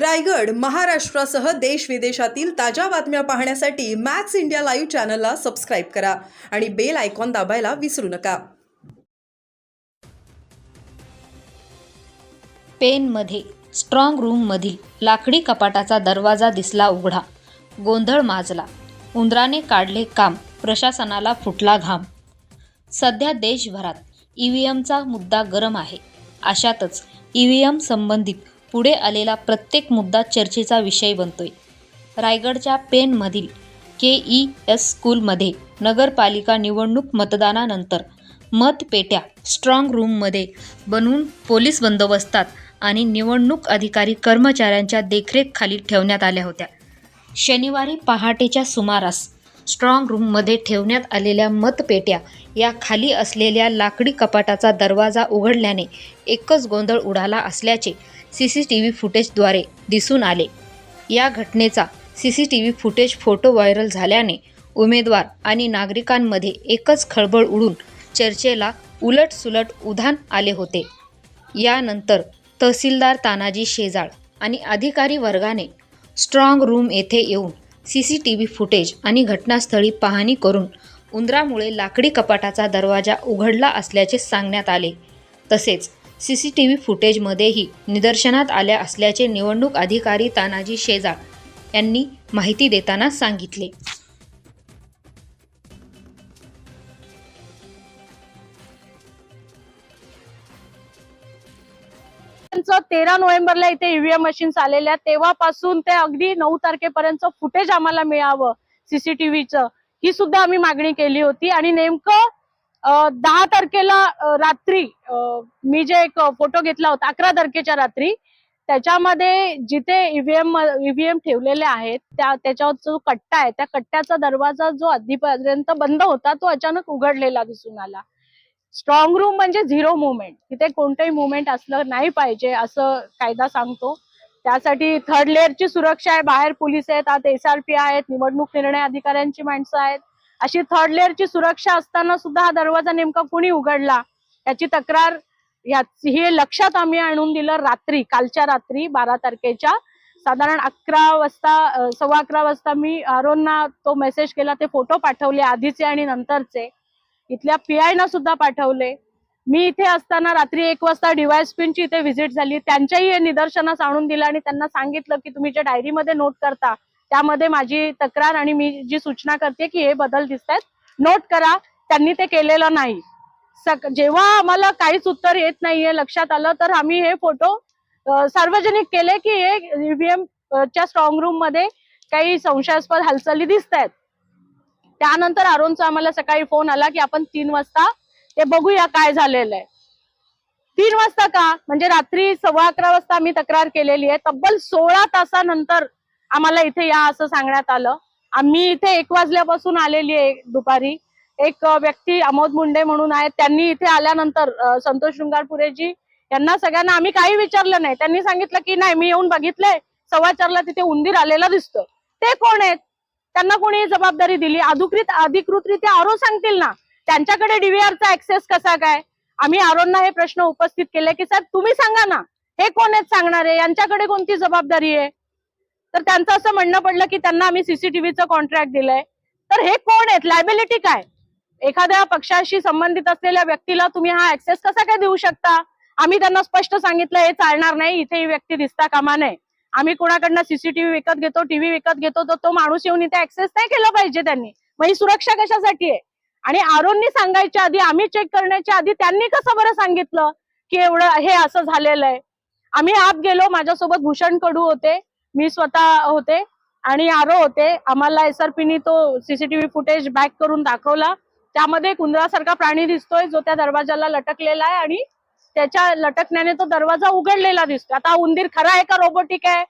रायगड महाराष्ट्रासह देश विदेशातील ताज्या बातम्या पाहण्यासाठी मॅक्स इंडिया लाईव्ह चॅनलला सबस्क्राईब करा आणि बेल आयकॉन दाबायला विसरू नका। पेनमध्ये स्ट्रॉंग रूममधील लाकडी कपाटाचा दरवाजा दिसला उघडा, गोंधळ माजला, उंदराने काढले काम, प्रशासनाला फुटला घाम। सध्या देशभरात ईव्हीएमचा मुद्दा गरम आहे। अशातच ईव्हीएम संबंधित पुढे आलेला प्रत्येक मुद्दा चर्चेचा विषय बनतोय। रायगडच्या पेनमधील KES स्कूलमध्ये नगरपालिका निवडणूक मतदानानंतर मतपेट्या स्ट्रॉंग रूममध्ये बनवून पोलीस बंदोबस्तात आणि निवडणूक अधिकारी कर्मचाऱ्यांच्या देखरेखीखाली ठेवण्यात आल्या होत्या। शनिवारी पहाटेच्या सुमारास स्ट्रॉंग रूममध्ये ठेवण्यात आलेल्या मतपेट्या या खाली असलेल्या लाकडी कपाटाचा दरवाजा उघडल्याने एकच गोंधळ उडाला असल्याचे CCTV फुटेजद्वारे दिसून आले। या घटनेचा CCTV फुटेज फोटो व्हायरल झाल्याने उमेदवार आणि नागरिकांमध्ये एकच खळबळ उडून चर्चेला उलटसुलट उधाण आले होते। यानंतर तहसीलदार तानाजी शेजाळ आणि अधिकारी वर्गाने स्ट्रॉंग रूम येथे येऊन CCTV फुटेज आणि घटनास्थळी पाहणी करून उंदरामुळे लाकडी कपाटाचा दरवाजा उघडला असल्याचे सांगण्यात आले। तसेच CCTV फुटेजमध्येही निदर्शनात आल्या असल्याचे निवडणूक अधिकारी तानाजी शेजाळ यांनी माहिती देताना सांगितले। 13 नोव्हेंबरला इथे ईव्हीएम मशीन्स आलेल्या, तेव्हापासून ते अगदी 9 तारखेपर्यंत फुटेज आम्हाला मिळावं CCTVचं, ही सुद्धा आम्ही मागणी केली होती। आणि नेमकं 10 तारखेला रात्री मी जे एक फोटो घेतला होता 11 तारखेच्या रात्री, त्याच्यामध्ये जिथे ईव्हीएम ठेवलेले आहेत त्याच्यावर जो कट्टा आहे त्या कट्ट्याचा दरवाजा जो आधीपर्यंत बंद होता तो अचानक उघडलेला दिसून आला। स्ट्रॉंग रूम म्हणजे झिरो मुवमेंट, तिथे कोणतेही मुवमेंट असलं नाही पाहिजे असं कायदा सांगतो। त्यासाठी थर्ड लेअरची सुरक्षा आहे, बाहेर पोलीस आहेत, आत SRP आहेत, निवडणूक निर्णय अधिकाऱ्यांची माणसं आहेत। अशी थर्ड लेअरची सुरक्षा असताना सुद्धा हा दरवाजा नेमका कुणी उघडला याची तक्रार हे लक्षात आम्ही आणून दिलं। रात्री, कालच्या रात्री 12 तारखेच्या साधारण 11 वाजता, 11:15 वाजता मी आरोंना तो मेसेज केला, ते फोटो पाठवले आधीचे आणि नंतरचे, इथल्या PI ना सुद्धा पाठवले। मी इथे असताना रात्री 1 वाजता DYSPची इथे व्हिजिट झाली, त्यांच्याही हे निदर्शनास आणून दिलं आणि त्यांना सांगितलं की तुम्ही जे डायरीमध्ये नोट करता त्यामध्ये माझी तक्रार आणि मी जी सूचना करते की हे बदल दिसतायत, नोट करा। त्यांनी ते केलेलं नाही। जेव्हा आम्हाला काहीच उत्तर येत नाहीये लक्षात आलं, तर आम्ही हे फोटो सार्वजनिक केले की हे ईव्हीएम च्या स्ट्रॉंग रूम मध्ये काही संशयास्पद हालचाली दिसतायत। त्यानंतर आरोनचा आम्हाला सकाळी फोन आला की आपण 3 वाजता ते बघूया काय झालेलं आहे। 3 वाजता का, म्हणजे रात्री 11:15 वाजता आम्ही तक्रार केलेली आहे, तब्बल 16 तासानंतर आम्हाला इथे या असं सांगण्यात आलं। आम्ही इथे 1 वाजल्यापासून आलेली आहे दुपारी। एक व्यक्ती अमोद मुंडे म्हणून आहेत, त्यांनी इथे आल्यानंतर संतोष शृंगारपुरेजी यांना सगळ्यांना आम्ही काही विचारलं नाही, त्यांनी सांगितलं की नाही मी येऊन बघितलंय, 4:15ला तिथे उंदीर आलेला दिसतोय। ते कोण आहेत, त्यांना कोणी जबाबदारी दिली? अधिकृतरित्या आरो सांगतील ना, त्यांच्याकडे DVRचा ऍक्सेस कसा काय? आम्ही आरोंना हे प्रश्न उपस्थित केले की साहेब तुम्ही सांगा ना, हे कोण आहेत सांगणारे, यांच्याकडे कोणती जबाबदारी आहे? तर त्यांचं असं म्हणणं पडलं की त्यांना आम्ही CCTVचं कॉन्ट्रॅक्ट दिलंय। तर हे कोण आहेत, लायबिलिटी काय? एखाद्या पक्षाशी संबंधित असलेल्या व्यक्तीला तुम्ही हा ऍक्सेस कसा काय देऊ शकता? आम्ही त्यांना स्पष्ट सांगितलं हे चालणार नाही, इथे ही व्यक्ती दिसता कामा नये। आम्ही कोणाकडनं CCTV विकत घेतो, TV विकत घेतो, तर तो माणूस येऊन इथे ऍक्सेस नाही केलं पाहिजे त्यांनी। मग ही सुरक्षा कशासाठी आहे? आणि आरोंनी सांगायच्या आधी, आम्ही चेक करण्याच्या आधी त्यांनी कसं बरं सांगितलं की एवढं हे असं झालेलं आहे? आम्ही आत गेलो, माझ्यासोबत भूषण कडू होते, मी स्वतः होते आणि आरो होते। आम्हाला SRPनी तो CCTV फुटेज बॅक करून दाखवला, त्यामध्ये एक उंदरासारखा प्राणी दिसतोय जो त्या दरवाजाला लटकलेला आहे आणि त्याच्या लटकण्याने तो दरवाजा उघडलेला दिसतो। आता उंदीर खरा आहे का रोबोटिक आहे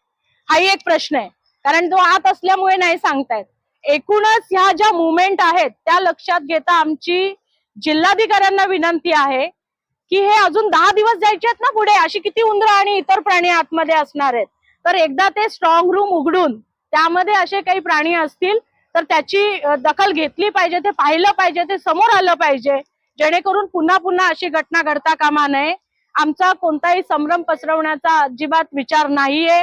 हाही एक प्रश्न आहे, कारण तो आत असल्यामुळे नाही सांगतायत। एकूणच ह्या ज्या मुवमेंट आहेत त्या लक्षात घेता आमची जिल्हाधिकाऱ्यांना विनंती आहे की हे अजून 10 दिवस जायचे आहेत ना पुढे, अशी किती उंदरं आणि इतर प्राणी आतमध्ये असणार आहेत, तर एकदा ते स्ट्रॉंग रूम उघडून त्यामध्ये असे काही प्राणी असतील तर त्याची दखल घेतली पाहिजे, ते पाहिलं पाहिजे, ते समोर आलं पाहिजे, जेणेकरून पुन्हा पुन्हा अशी घटना घडता कामा नये। आमचा कोणताही संभ्रम पसरवण्याचा अजिबात विचार नाहीये।